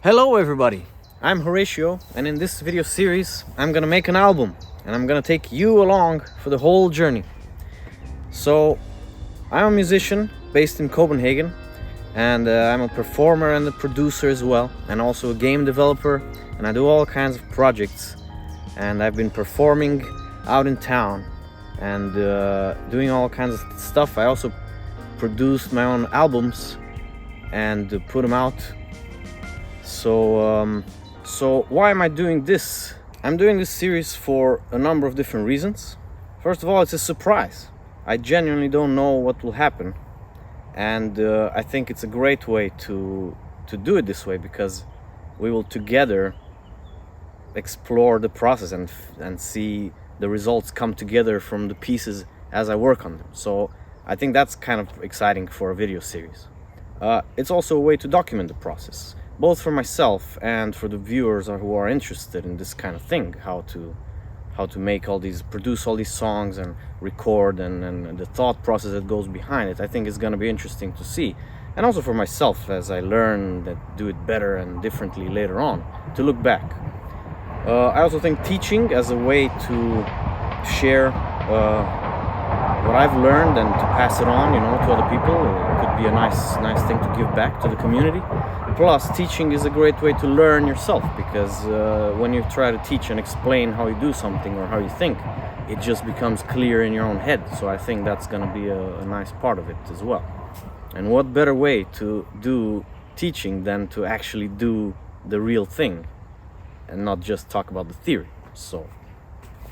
Hello everybody, I'm Horatio, and in this video series I'm gonna make an album and I'm gonna take you along for the whole journey. So I'm a musician based in Copenhagen, and I'm a performer and a producer as well, and also a game developer, and I do all kinds of projects, and I've been performing out in town and doing all kinds of stuff. I also produced my own albums and put them out. So why am I doing this? I'm doing this series for a number of different reasons. First of all, it's a surprise. I genuinely don't know what will happen, and I think it's a great way to do it this way, because we will together explore the process and see the results come together from the pieces as I work on them. So I think that's kind of exciting for a video series. It's also a way to document the process, both for myself and for the viewers who are interested in this kind of thing, how to make produce all these songs and record, and the thought process that goes behind it. I think it's going to be interesting to see, and also for myself as I learn that do it better and differently later on, to look back. I also think teaching as a way to share what I've learned and to pass it on, to other people. It could be a nice thing to give back to the community. Plus, teaching is a great way to learn yourself, because when you try to teach and explain how you do something or how you think, it just becomes clear in your own head. So I think that's going to be a nice part of it as well. And what better way to do teaching than to actually do the real thing and not just talk about the theory. So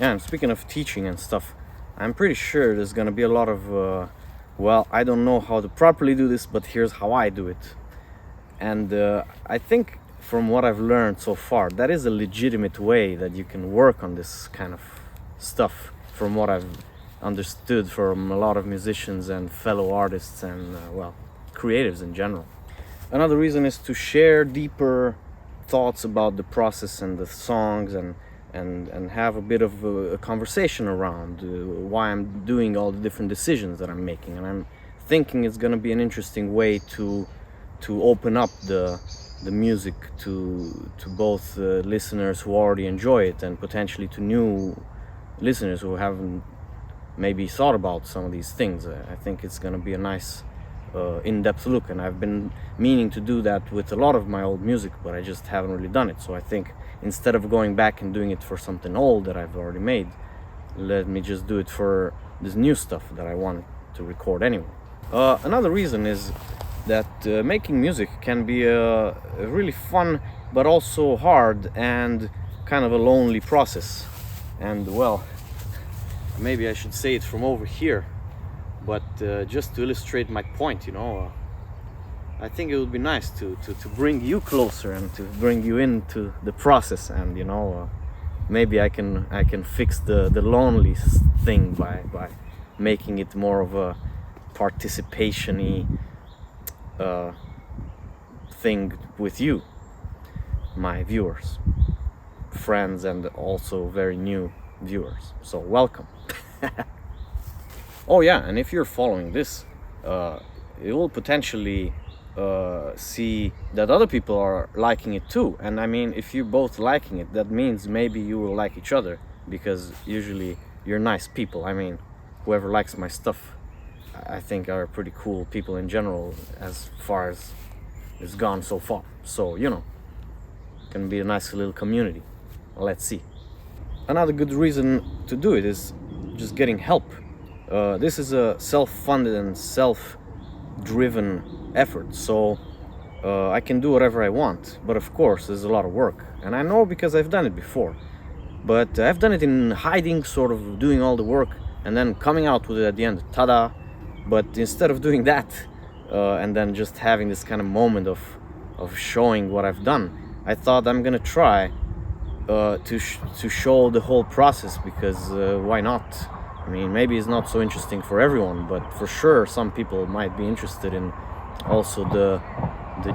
yeah, and speaking of teaching and stuff, I'm pretty sure there's going to be a lot of I don't know how to properly do this, but here's how I do it. And I think from what I've learned so far, that is a legitimate way that you can work on this kind of stuff, from what I've understood from a lot of musicians and fellow artists and creatives in general. Another reason is to share deeper thoughts about the process and the songs, and have a bit of a conversation around why I'm doing all the different decisions that I'm making. And I'm thinking it's going to be an interesting way to open up the music to both listeners who already enjoy it, and potentially to new listeners who haven't maybe thought about some of these things. I think it's going to be a nice in-depth look, and I've been meaning to do that with a lot of my old music, but I just haven't really done it. So I think instead of going back and doing it for something old that I've already made, let me just do it for this new stuff that I wanted to record anyway. Another reason is that making music can be a really fun but also hard and kind of a lonely process. And maybe I should say it from over here, but just to illustrate my point, I think it would be nice to bring you closer and to bring you into the process, and maybe I can fix the lonely thing by making it more of a participation-y thing with you, my viewers, friends, and also very new viewers. So welcome. Oh yeah, and if you're following this, it will potentially see that other people are liking it too. And I mean, if you're both liking it, that means maybe you will like each other, because usually you're nice people. I mean, whoever likes my stuff, I think are pretty cool people in general, as far as it's gone so far. So it can be a nice little community. Let's see. Another good reason to do it is just getting help. This is a self-funded and self-driven effort, so I can do whatever I want, but of course there's a lot of work, and I know because I've done it before. But I've done it in hiding, sort of doing all the work and then coming out with it at the end, ta-da. But instead of doing that and then just having this kind of moment of showing what I've done, I thought I'm gonna try to show the whole process, because why not? I mean, maybe it's not so interesting for everyone, but for sure some people might be interested in also the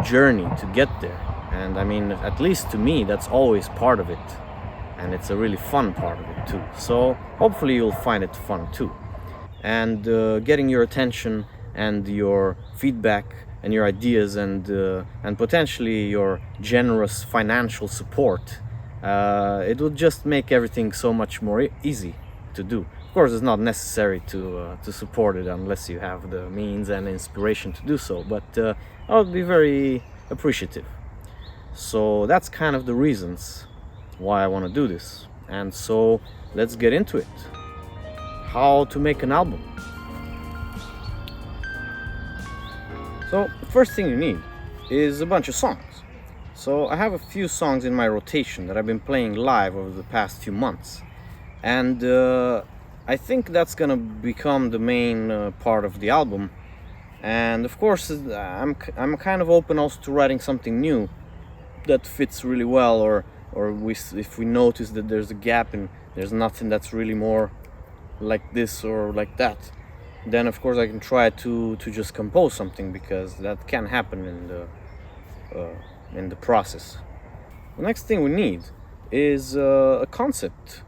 journey to get there. And I mean, at least to me, that's always part of it, and it's a really fun part of it too. So hopefully you'll find it fun too. And getting your attention and your feedback and your ideas and potentially your generous financial support, it would just make everything so much more easy to do. Of course, it's not necessary to support it unless you have the means and inspiration to do so, but I would be very appreciative. So that's kind of the reasons why I want to do this. And so let's get into it. How to make an album. So the first thing you need is a bunch of songs. So I have a few songs in my rotation that I've been playing live over the past few months, and I think that's gonna become the main part of the album. And of course, I'm kind of open also to writing something new that fits really well, or if we notice that there's a gap and there's nothing that's really more like this or like that, then of course I can try to just compose something, because that can happen in the process. The next thing we need is a concept,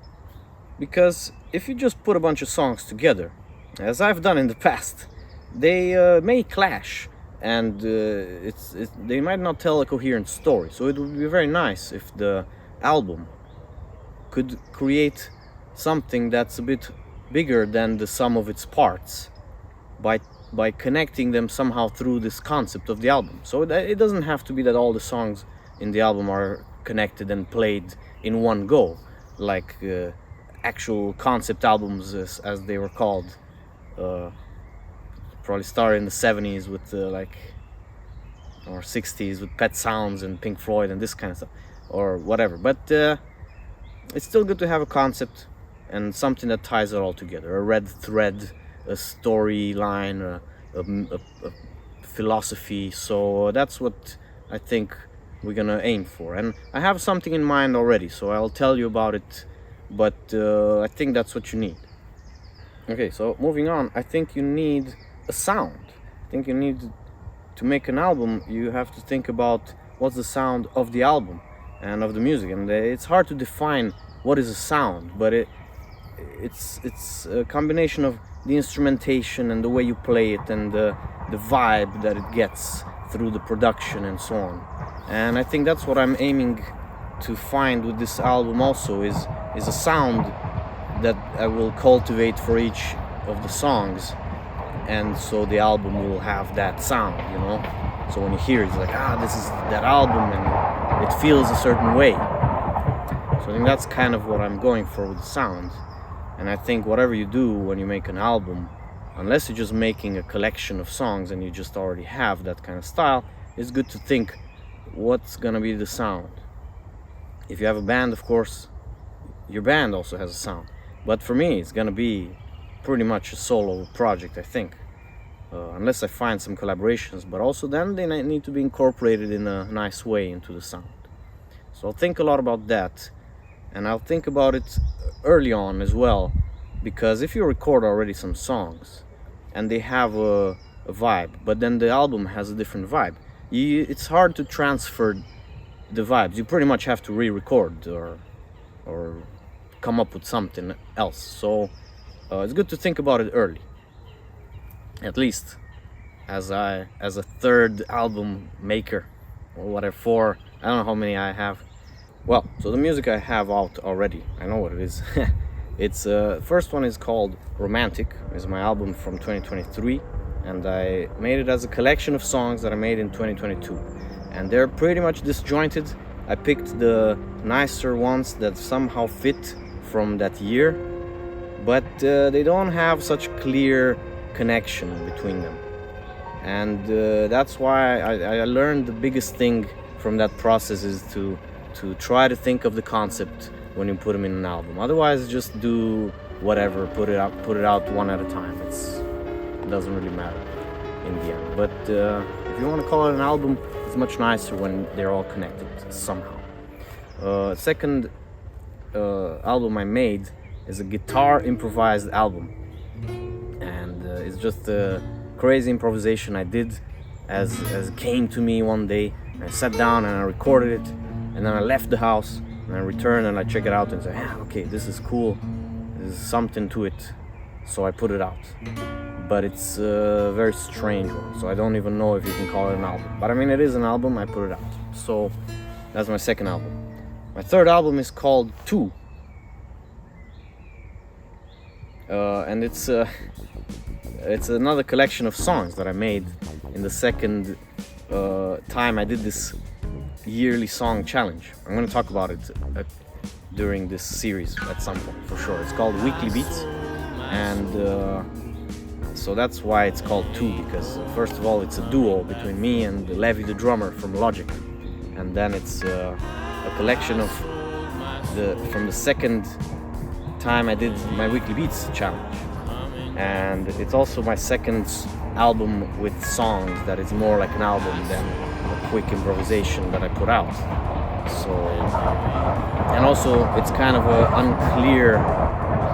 because if you just put a bunch of songs together, as I've done in the past, they may clash, and they might not tell a coherent story. So it would be very nice if the album could create something that's a bit bigger than the sum of its parts by connecting them somehow through this concept of the album. So it doesn't have to be that all the songs in the album are connected and played in one go, like actual concept albums as they were called. Probably started in the 70s with or 60s with Pet Sounds and Pink Floyd and this kind of stuff, or whatever. But it's still good to have a concept and something that ties it all together, a red thread, a storyline, a philosophy. So that's what I think we're gonna aim for, and I have something in mind already, so I'll tell you about it, but I think that's what you need. Okay, so moving on, I think you need a sound. I think you need to make an album, you have to think about what's the sound of the album and of the music, and it's hard to define what is a sound, but it's a combination of the instrumentation and the way you play it and the vibe that it gets through the production and so on. And I think that's what I'm aiming to find with this album also, is a sound that I will cultivate for each of the songs, and so the album will have that sound, you know. So when you hear it, it's like, this is that album, and it feels a certain way. So I think that's kind of what I'm going for with the sound. And I think whatever you do when you make an album, unless you're just making a collection of songs and you just already have that kind of style, it's good to think what's gonna be the sound. If you have a band, of course, your band also has a sound. But for me, it's gonna be pretty much a solo project, I think. Unless I find some collaborations, but also then they need to be incorporated in a nice way into the sound. So I'll think a lot about that, and I'll think about it early on as well, because if you record already some songs and they have a vibe, but then the album has a different vibe, it's hard to transfer the vibes. You pretty much have to re-record or come up with something else. So it's good to think about it early, at least as a third album maker, or whatever, I don't know how many I have. Well, so the music I have out already, I know what it is. It's first one is called Romantic. It's my album from 2023, and I made it as a collection of songs that I made in 2022, and they're pretty much disjointed. I picked the nicer ones that somehow fit from that year, but they don't have such clear connection between them, and that's why I learned the biggest thing from that process is to try to think of the concept when you put them in an album. Otherwise, just do whatever, put it out one at a time. It doesn't really matter in the end. But if you want to call it an album, it's much nicer when they're all connected somehow. Second album I made is a guitar improvised album, and it's just a crazy improvisation I did as it came to me one day. I sat down and I recorded it, and then I left the house and I returned and I check it out and say, okay, this is cool, there's something to it, so I put it out. but it's a very strange one, so I don't even know if you can call it an album. But I mean, it is an album, I put it out. So that's my second album. My third album is called Two. And it's another collection of songs that I made in the second time I did this yearly song challenge. I'm going to talk about it during this series at some point, for sure. It's called Weekly Beats, and so that's why it's called Two, because first of all it's a duo between me and Levi the drummer from Logic, and then it's a collection of from the second time I did my Weekly Beats challenge, and it's also my second album with songs that is more like an album than a quick improvisation that I put out. So, and also it's kind of an unclear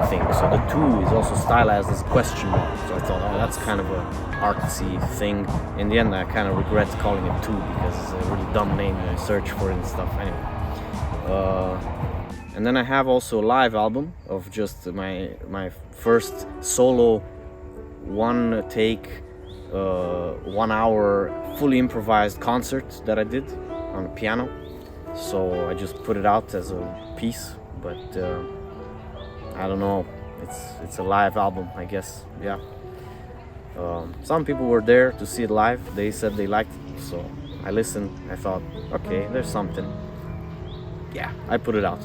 thing, so the two is also stylized as a question mark, so I thought, oh, that's kind of a artsy thing. In the end I kind of regret calling it Two, because it's a really dumb name when I search for it and stuff. Anyway, and then I have also a live album of just my first solo one take 1 hour fully improvised concert that I did on the piano. So I just put it out as a piece, but I don't know, it's a live album, I guess. Yeah, some people were there to see it live. They said they liked it, so I listened. I thought, okay, there's something. Yeah, I put it out.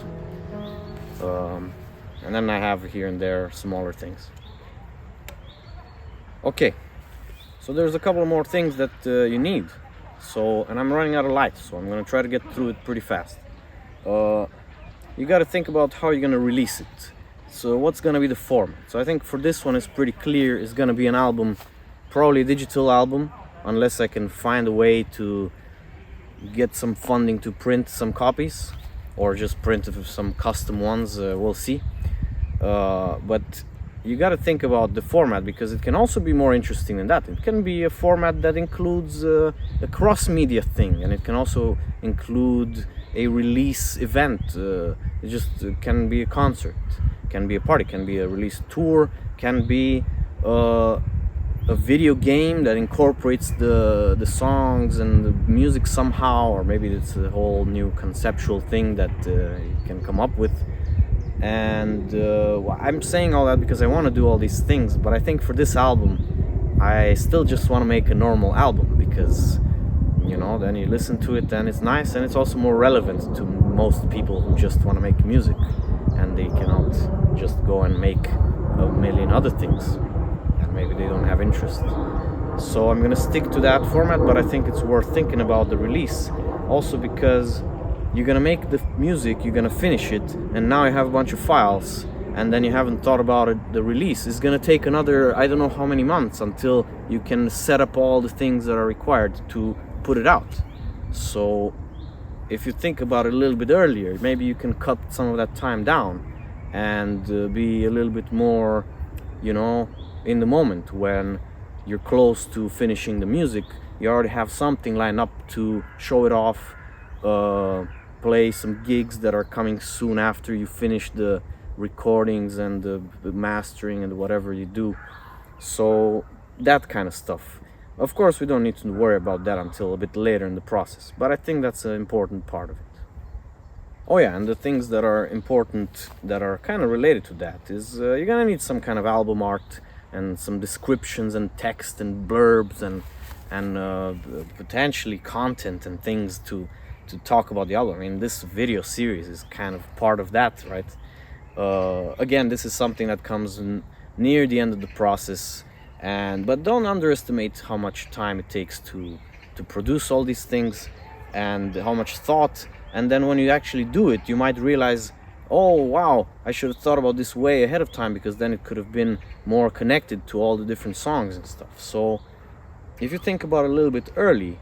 And then I have here and there smaller things. Okay, so there's a couple more things that you need. So, and I'm running out of light, so I'm gonna try to get through it pretty fast. You gotta think about how you're gonna release it. So what's gonna be the format? So I think for this one it's pretty clear. It's gonna be an album, probably a digital album, unless I can find a way to get some funding to print some copies, or just print some custom ones, we'll see. But you got to think about the format, because it can also be more interesting than that. It can be a format that includes a cross-media thing, and it can also include a release event. It just can be a concert, can be a party, can be a release tour, can be a video game that incorporates the songs and the music somehow, or maybe it's a whole new conceptual thing that you can come up with. And I'm saying all that because I want to do all these things, but I think for this album I still just want to make a normal album, because you know, then you listen to it and it's nice, and it's also more relevant to most people who just want to make music and they cannot just go and make a million other things, and maybe they don't have interest. So I'm gonna stick to that format, but I think it's worth thinking about the release also, because you're gonna make the music, you're gonna finish it, and now you have a bunch of files, and then you haven't thought about it. The release is gonna take another, I don't know how many months, until you can set up all the things that are required to put it out. So if you think about it a little bit earlier, maybe you can cut some of that time down and be a little bit more, you know, in the moment. When you're close to finishing the music, you already have something lined up to show it off, play some gigs that are coming soon after you finish the recordings and the mastering and whatever you do. So that kind of stuff. Of course, we don't need to worry about that until a bit later in the process, but I think that's an important part of it. Oh yeah, and the things that are important that are kind of related to that is you're gonna need some kind of album art and some descriptions and text and blurbs and potentially content and things to talk about the album. I mean, this video series is kind of part of that, right? Again, this is something that comes near the end of the process, but don't underestimate how much time it takes to produce all these things and how much thought. And then when you actually do it, you might realize, oh wow, I should have thought about this way ahead of time, because then it could have been more connected to all the different songs and stuff. So if you think about it a little bit early,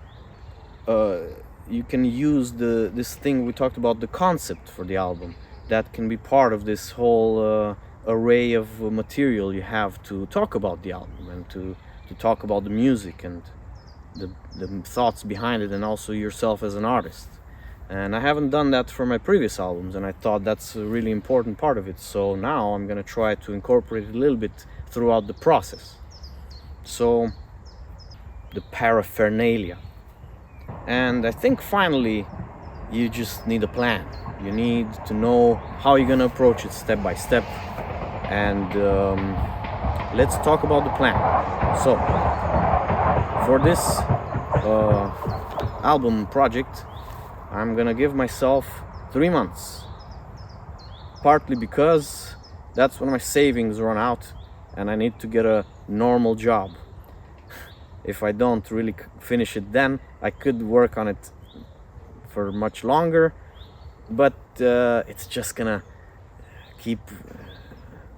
you can use this thing we talked about, the concept for the album, that can be part of this whole array of material you have to talk about the album and to talk about the music and the thoughts behind it, and also yourself as an artist. And I haven't done that for my previous albums, and I thought that's a really important part of it. So now I'm gonna try to incorporate it a little bit throughout the process. So the paraphernalia. And I think finally you just need a plan. You need to know how you're gonna approach it step by step. And let's talk about the plan. So for this album project, I'm gonna give myself 3 months, partly because that's when my savings run out and I need to get a normal job. If I don't really finish it then, I could work on it for much longer, but it's just gonna keep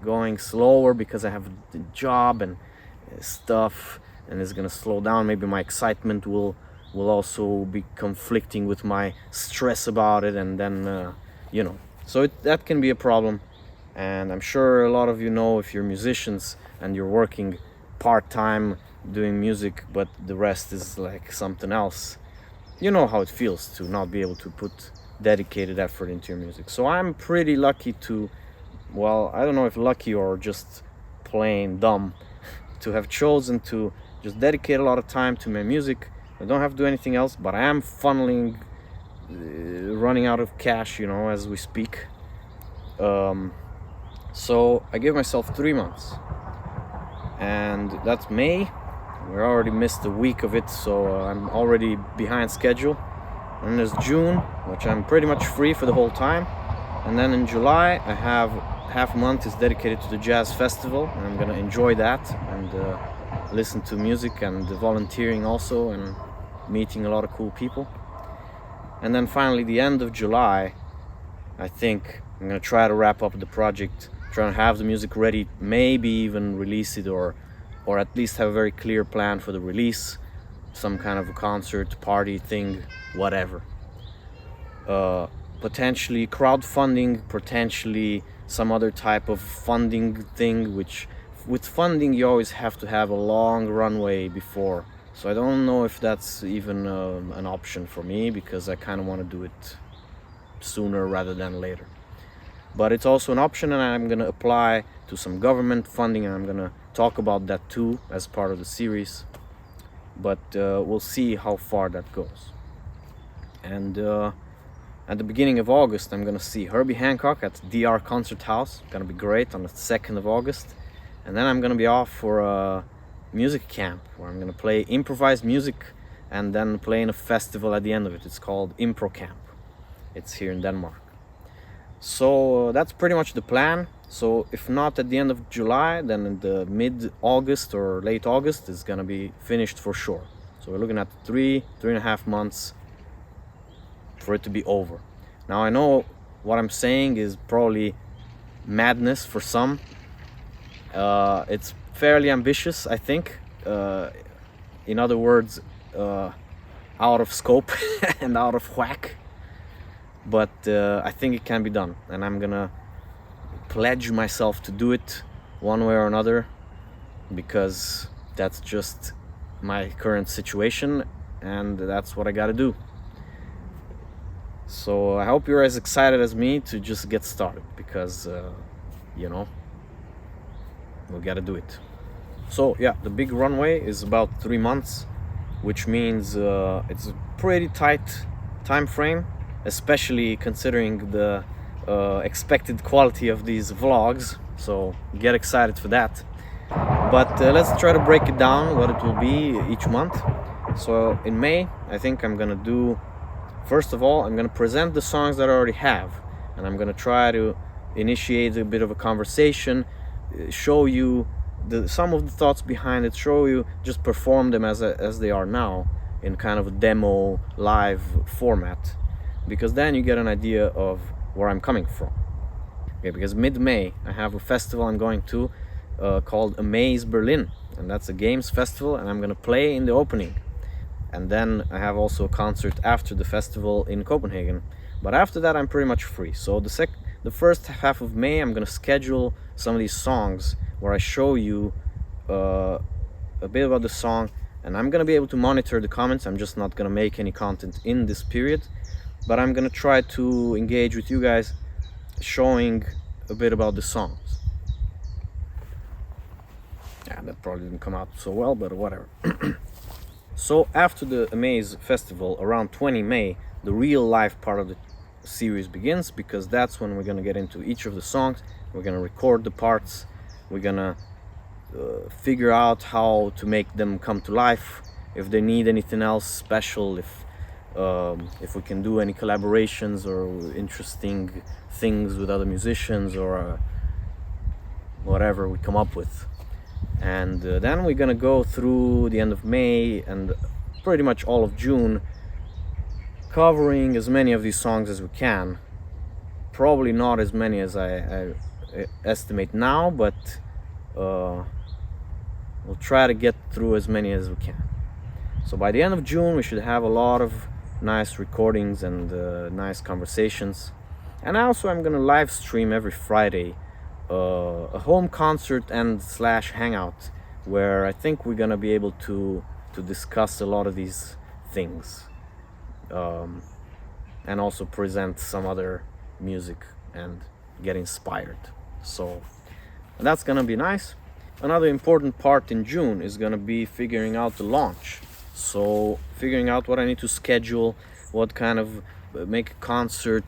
going slower because I have the job and stuff, and it's gonna slow down. Maybe my excitement will also be conflicting with my stress about it, and then so that can be a problem. And I'm sure a lot of you know, if you're musicians and you're working part-time doing music but the rest is like something else, you know how it feels to not be able to put dedicated effort into your music. So I'm pretty lucky to, well, I don't know if lucky or just plain dumb, to have chosen to just dedicate a lot of time to my music. I don't have to do anything else, but I am funneling, running out of cash, as we speak. So I give myself 3 months, and that's May. We already missed a week of it, so I'm already behind schedule. And there's June, which I'm pretty much free for the whole time. And then in July, I have half a month is dedicated to the jazz festival, and I'm gonna enjoy that and listen to music and volunteering also, and meeting a lot of cool people. And then finally, the end of July, I think I'm gonna try to wrap up the project, try to have the music ready, maybe even release it, or at least have a very clear plan for the release, some kind of a concert, party thing, whatever. Potentially crowdfunding, potentially some other type of funding thing, which with funding you always have to have a long runway before. So I don't know if that's even an option for me, because I kind of want to do it sooner rather than later. But it's also an option, and I'm going to apply to some government funding, and I'm going to talk about that too as part of the series. But we'll see how far that goes. And at the beginning of August, I'm going to see Herbie Hancock at DR Concert House. Going to be great, on the 2nd of August. And then I'm going to be off for a music camp where I'm going to play improvised music and then play in a festival at the end of it. It's called Impro Camp. It's here in Denmark. So that's pretty much the plan. So if not at the end of July, then in the mid-August or late August, it's going to be finished for sure. So we're looking at 3.5 months for it to be over. Now I know what I'm saying is probably madness for some. It's fairly ambitious, I think. In other words, out of scope and out of whack. But I think it can be done, and I'm gonna pledge myself to do it one way or another, because that's just my current situation and that's what I gotta do. So I hope you're as excited as me to just get started, because we gotta do it. So yeah, the big runway is about 3 months, which means it's a pretty tight time frame, especially considering the expected quality of these vlogs. So get excited for that. But let's try to break it down, what it will be each month. So in May, I think I'm gonna do, first of all, I'm gonna present the songs that I already have, and I'm gonna try to initiate a bit of a conversation, show you some of the thoughts behind it, show you, just perform them as they are now in kind of a demo live format, because then you get an idea of where I'm coming from. Okay, because mid-May I have a festival I'm going to called Amaze Berlin, and that's a games festival, and I'm gonna play in the opening. And then I have also a concert after the festival in Copenhagen. But after that I'm pretty much free. So the first half of May I'm gonna schedule some of these songs where I show you a bit about the song, and I'm gonna be able to monitor the comments. I'm just not gonna make any content in this period, but I'm gonna try to engage with you guys, showing a bit about the songs. Yeah, that probably didn't come out so well, but whatever. So after the Amaze festival, around 20 May, the real life part of the series begins, because that's when we're gonna get into each of the songs. We're gonna record the parts. We're gonna figure out how to make them come to life. If they need anything else special, if we can do any collaborations or interesting things with other musicians, or whatever we come up with. And then we're gonna go through the end of May and pretty much all of June, covering as many of these songs as we can. Probably not as many as I estimate now, but we'll try to get through as many as we can. So by the end of June, we should have a lot of nice recordings and nice conversations. And also, I'm gonna live stream every Friday a home concert and / hangout, where I think we're gonna be able to discuss a lot of these things, and also present some other music and get inspired. So that's gonna be nice. Another important part in June is gonna be figuring out the launch. So figuring out what I need to schedule, what kind of make a concert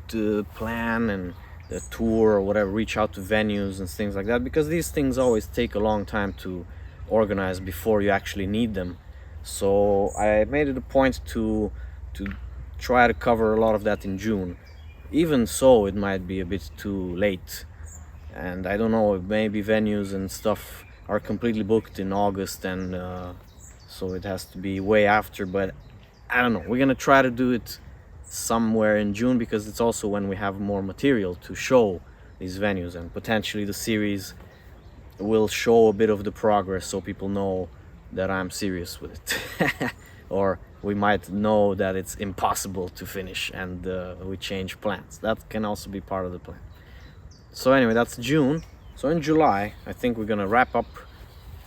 plan and a tour or whatever, reach out to venues and things like that, because these things always take a long time to organize before you actually need them. So I made it a point to try to cover a lot of that in June. Even so, it might be a bit too late, and I don't know, maybe venues and stuff are completely booked in August, and so it has to be way after, but I don't know. We're gonna try to do it somewhere in June, because it's also when we have more material to show these venues, and potentially the series will show a bit of the progress, so people know that I'm serious with it. Or we might know that it's impossible to finish, and we change plans. That can also be part of the plan. So anyway, that's June. So in July, I think we're gonna wrap up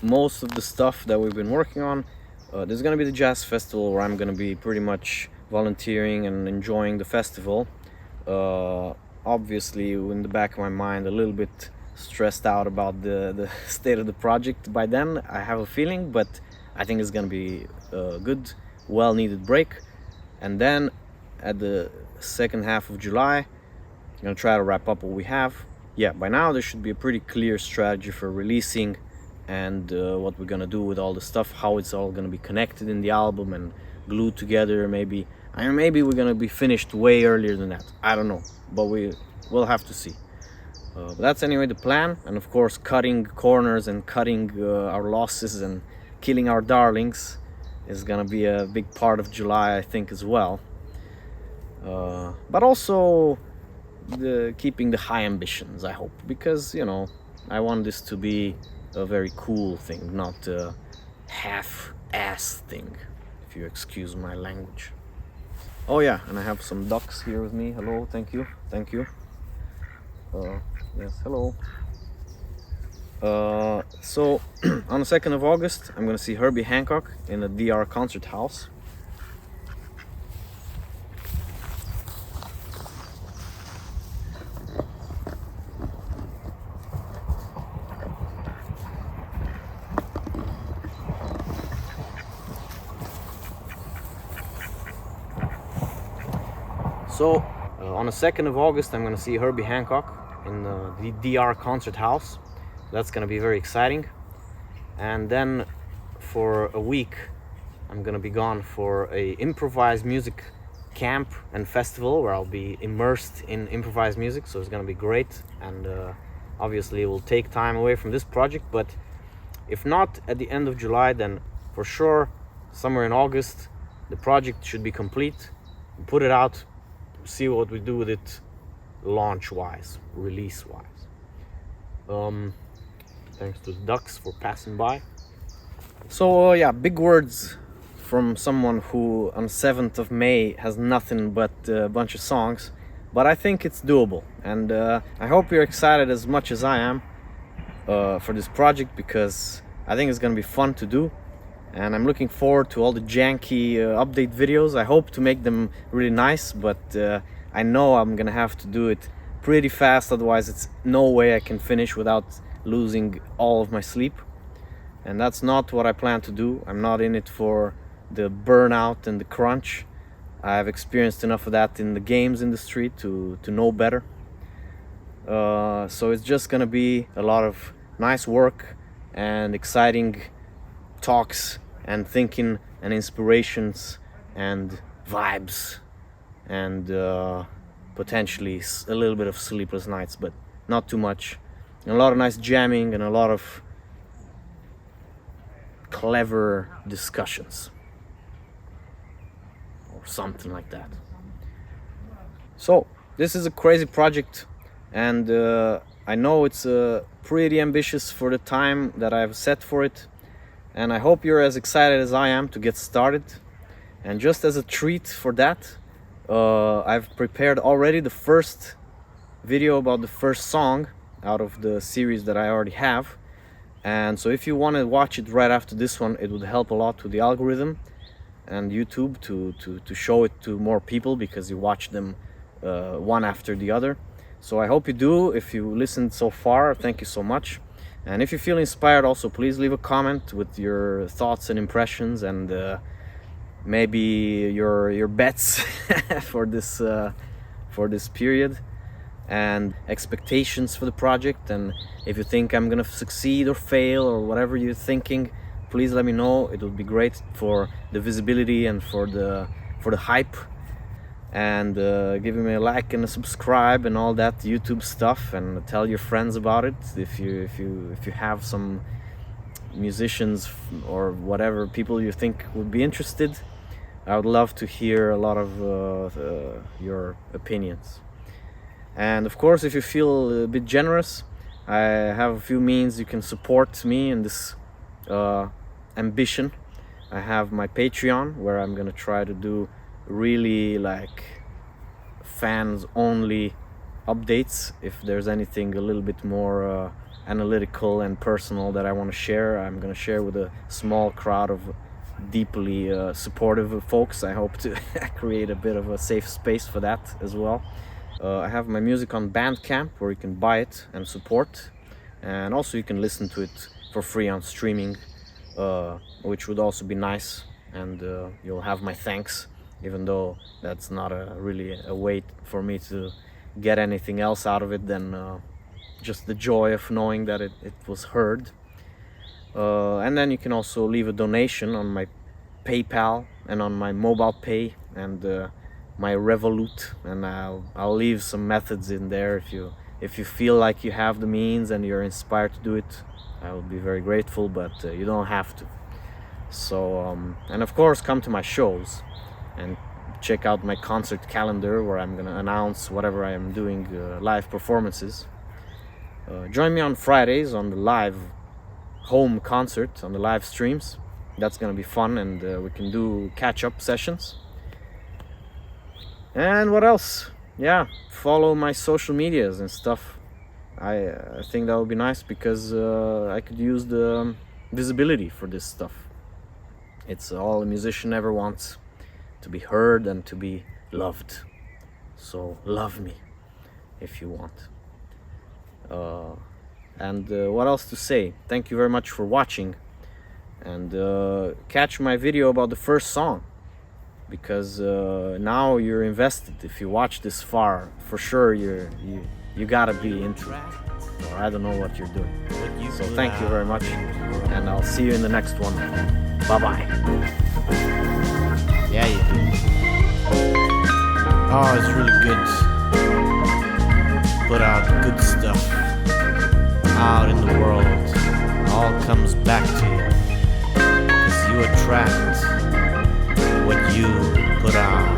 most of the stuff that we've been working on. There's gonna be the jazz festival, where I'm gonna be pretty much volunteering and enjoying the festival. Obviously, in the back of my mind, a little bit stressed out about the state of the project by then, I have a feeling, but I think it's gonna be a good, well-needed break. And then at the second half of July, I'm gonna try to wrap up what we have. Yeah, by now there should be a pretty clear strategy for releasing, and what we're gonna do with all the stuff, how it's all gonna be connected in the album and glued together. Maybe we're gonna be finished way earlier than that. I don't know, but we'll have to see. But that's anyway the plan, and of course cutting corners and cutting our losses and killing our darlings is gonna be a big part of July, I think, as well. But also keeping the high ambitions, I hope, because I want this to be a very cool thing, not a half-ass thing, if you excuse my language. Oh yeah, and I have some ducks here with me. Hello, thank you. Yes, hello. So on the 2nd of August, I'm gonna see Herbie Hancock in the DR Concert House. So on the 2nd of August, I'm gonna see Herbie Hancock in the DR Concert House. That's gonna be very exciting. And then for a week, I'm gonna be gone for a improvised music camp and festival, where I'll be immersed in improvised music. So it's gonna be great, and obviously it will take time away from this project, but if not at the end of July, then for sure somewhere in August the project should be complete. Put it out, see what we do with it launch wise, release wise. Thanks to the ducks for passing by. So yeah, big words from someone who on 7th of May has nothing but a bunch of songs, but I think it's doable, and I hope you're excited as much as I am for this project, because I think it's gonna be fun to do, and I'm looking forward to all the janky update videos. I hope to make them really nice, but I know I'm gonna have to do it pretty fast, otherwise it's no way I can finish without losing all of my sleep. and that's not what I plan to do. I'm not in it for the burnout and the crunch. I've experienced enough of that in the games industry to know better. So it's just gonna be a lot of nice work and exciting talks and thinking and inspirations and vibes and potentially a little bit of sleepless nights, but not too much. And a lot of nice jamming and a lot of clever discussions or something like that. So this is a crazy project, and I know it's pretty ambitious for the time that I've set for it, and I hope you're as excited as I am to get started. And just as a treat for that, I've prepared already the first video about the first song out of the series that I already have. And so if you want to watch it right after this one, it would help a lot with the algorithm and YouTube to show it to more people, because you watch them one after the other. So I hope you do. If you listened so far, thank you so much. And if you feel inspired, also please leave a comment with your thoughts and impressions, and maybe your bets for this period, and expectations for the project. And if you think I'm gonna succeed or fail or whatever you're thinking, please let me know. It would be great for the visibility and for the hype. And give me a like and a subscribe and all that YouTube stuff, and tell your friends about it if you have some musicians or whatever people you think would be interested. I would love to hear a lot of your opinions. And of course, if you feel a bit generous, I have a few means you can support me in this ambition. I have my Patreon, where I'm gonna try to do really like fans only updates. If there's anything a little bit more analytical and personal that I want to share, I'm gonna share with a small crowd of deeply supportive folks. I hope to create a bit of a safe space for that as well. I have my music on Bandcamp, where you can buy it and support, and also you can listen to it for free on streaming, which would also be nice. And you'll have my thanks, even though that's not really a way for me to get anything else out of it than just the joy of knowing that it was heard. And then you can also leave a donation on my PayPal and on my mobile pay and my Revolut, and I'll leave some methods in there. If you feel like you have the means and you're inspired to do it, I will be very grateful, but you don't have to. So and of course, come to my shows and check out my concert calendar, where I'm gonna announce whatever I am doing, live performances. Join me on Fridays on the live home concert, on the live streams. That's gonna be fun, and we can do catch-up sessions. And what else? Yeah, follow my social medias and stuff. I think that would be nice, because I could use the visibility for this stuff. It's all a musician ever wants, to be heard and to be loved. So love me if you want. And what else to say? Thank you very much for watching, and catch my video about the first song, because now you're invested. If you watch this far, for sure you gotta be into it, or I don't know what you're doing. So thank you very much, and I'll see you in the next one. Bye bye. Yeah, you do. Oh, it's really good. Put out good stuff out in the world. It all comes back to you, 'cause you attract what you put out.